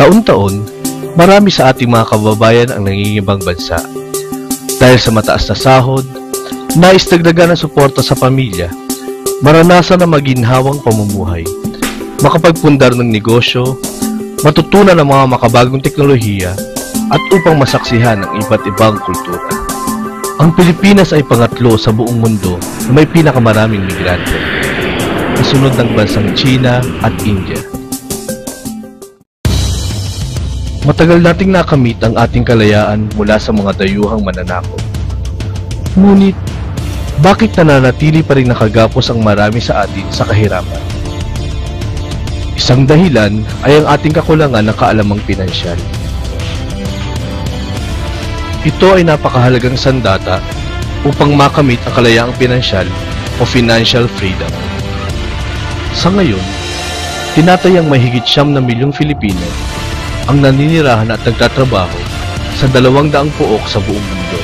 Taon-taon, marami sa ating mga kababayan ang nangingibang bansa. Dahil sa mataas na sahod, nais dagdagan ng suporta sa pamilya, maranasan ang maginhawang pamumuhay, makapagpundar ng negosyo, matutunan ng mga makabagong teknolohiya, at upang masaksihan ang iba't ibang kultura. Ang Pilipinas ay pangatlo sa buong mundo na may pinakamaraming migrante, kasunod ng bansang China at India. Matagal nating nakamit ang ating kalayaan mula sa mga dayuhang mananakop. Ngunit, bakit nananatili pa rin nakagapos ang marami sa atin sa kahirapan? Isang dahilan ay ang ating kakulangan ng kaalamang pinansyal. Ito ay napakahalagang sandata upang makamit ang kalayaang pinansyal o financial freedom. Sa ngayon, tinatayang mahigit 9 na milyong Filipino ang naninirahan at nagtatrabaho sa 200 pook sa buong mundo.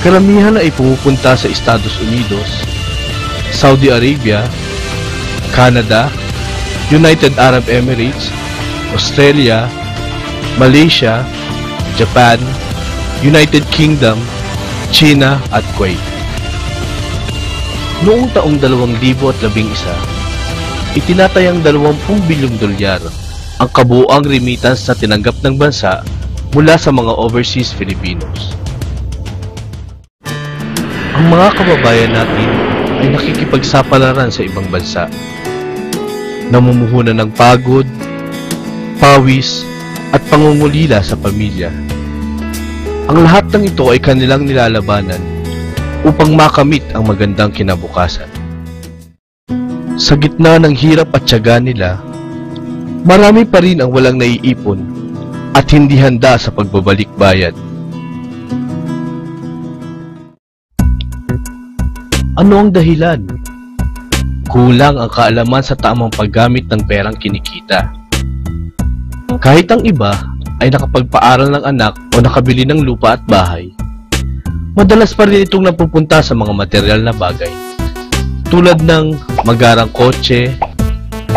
Karamihan ay pumupunta sa Estados Unidos, Saudi Arabia, Canada, United Arab Emirates, Australia, Malaysia, Japan, United Kingdom, China at Kuwait. Noong taong 2011, itinatayang $20 bilyong ang kabuuang remittance na tinanggap ng bansa mula sa mga overseas Filipinos. Ang mga kababayan natin ay nakikipagsapalaran sa ibang bansa, namumuhunan ng pagod, pawis, at pangungulila sa pamilya. Ang lahat ng ito ay kanilang nilalabanan upang makamit ang magandang kinabukasan. Sa gitna ng hirap at tiyaga nila, marami pa rin ang walang naiipon at hindi handa sa pagbabalik bayad. Ano ang dahilan? Kulang ang kaalaman sa tamang paggamit ng perang kinikita. Kahit ang iba ay nakapagpaaral ng anak o nakabili ng lupa at bahay, madalas pa rin itong napupunta sa mga material na bagay, tulad ng magarang kotse,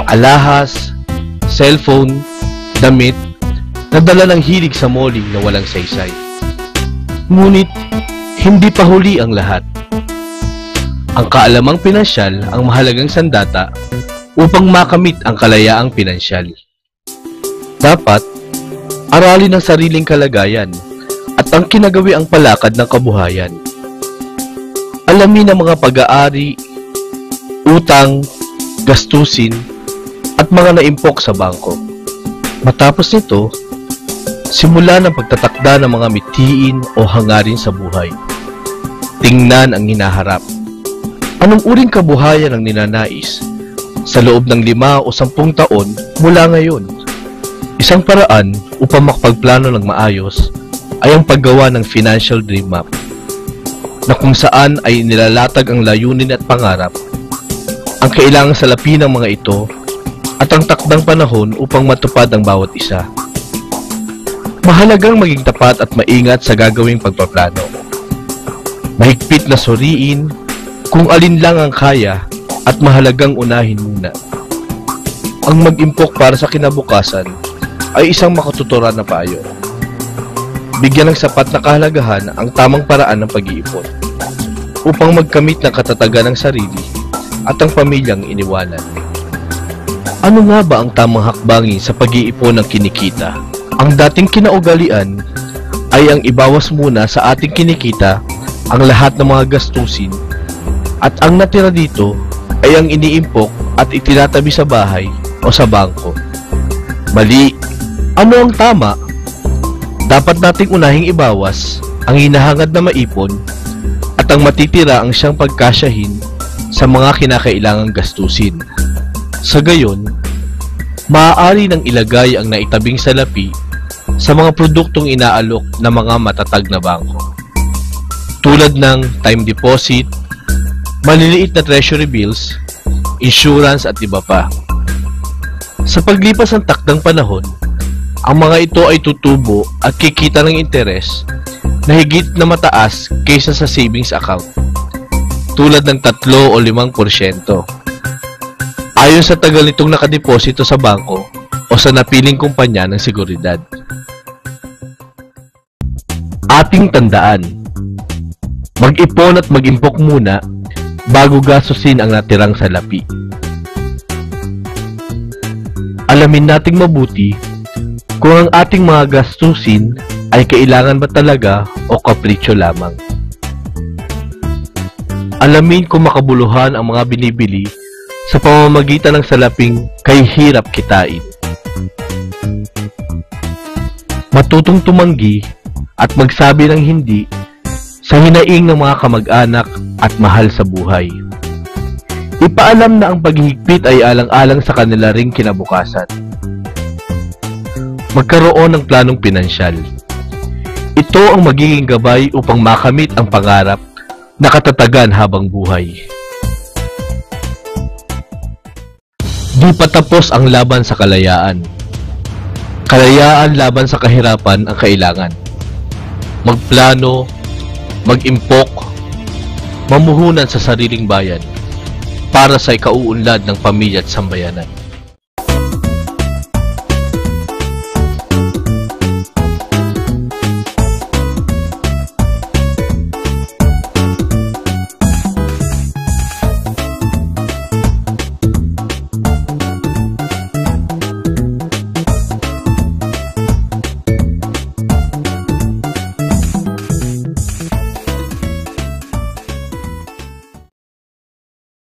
alahas, cellphone, damit, na dala ng hilig sa malling na walang saysay. Ngunit, hindi pa huli ang lahat. Ang kaalamang pinansyal ang mahalagang sandata upang makamit ang kalayaang pinansyal. Dapat, aralin ang sariling kalagayan at ang kinagawi ang palakad ng kabuhayan. Alamin ang mga pag-aari, utang, gastusin, at mga naimpok sa bangko. Matapos nito, simula ng pagtatakda ng mga mithiin o hangarin sa buhay. Tingnan ang hinaharap. Anong uring kabuhayan ang ninanais sa loob ng 5 o 10 taon mula ngayon? Isang paraan upang makapagplano ng maayos ay ang paggawa ng financial dream map, na kung saan ay nilalatag ang layunin at pangarap, ang kailangang salapin ng mga ito, at ang takdang panahon upang matupad ang bawat isa. Mahalagang maging tapat at maingat sa gagawing pagpaplano. Mahigpit na suriin kung alin lang ang kaya at mahalagang unahin muna. Ang mag-impok para sa kinabukasan ay isang makatuturan na payo. Bigyan ng sapat na kahalagahan ang tamang paraan ng pag-iipon upang magkamit ng katatagan ng sarili at ang pamilyang iniwanan. Ano nga ba ang tamang hakbangin sa pag-iipon ng kinikita? Ang dating kinaugalian ay ang ibawas muna sa ating kinikita ang lahat ng mga gastusin, at ang natira dito ay ang iniimpok at itinatabi sa bahay o sa bangko. Mali! Ano ang tama? Dapat nating unahing ibawas ang hinahangad na maipon at ang matitira ang siyang pagkasyahin sa mga kinakailangang gastusin. Sa gayon, maaari nang ilagay ang naitabing salapi sa mga produktong inaalok ng mga matatag na bangko, tulad ng time deposit, maliliit na treasury bills, insurance at iba pa. Sa paglipas ng takdang panahon, ang mga ito ay tutubo at kikita ng interes na higit na mataas kaysa sa savings account, tulad ng 3 o 5%. Ayon sa tagal nitong nakadeposito sa bangko o sa napiling kumpanya ng seguridad. Ating tandaan, mag-ipon at mag-impok muna bago gastusin ang natirang salapi. Alamin nating mabuti kung ang ating mga gastusin ay kailangan ba talaga o kapritsyo lamang. Alamin kung makabuluhan ang mga binibili sa pamamagitan ng salaping kay hirap kitain. Matutong tumanggi at magsabi ng hindi sa hinaing ng mga kamag-anak at mahal sa buhay. Ipaalam na ang paghihigpit ay alang-alang sa kanila ring kinabukasan. Magkaroon ng planong pinansyal. Ito ang magiging gabay upang makamit ang pangarap na katatagan habang buhay. Di pa tapos ang laban sa kalayaan. Kalayaan laban sa kahirapan ang kailangan. Magplano, mag-impok, mamuhunan sa sariling bayan para sa ikauunlad ng pamilya at sambayanan.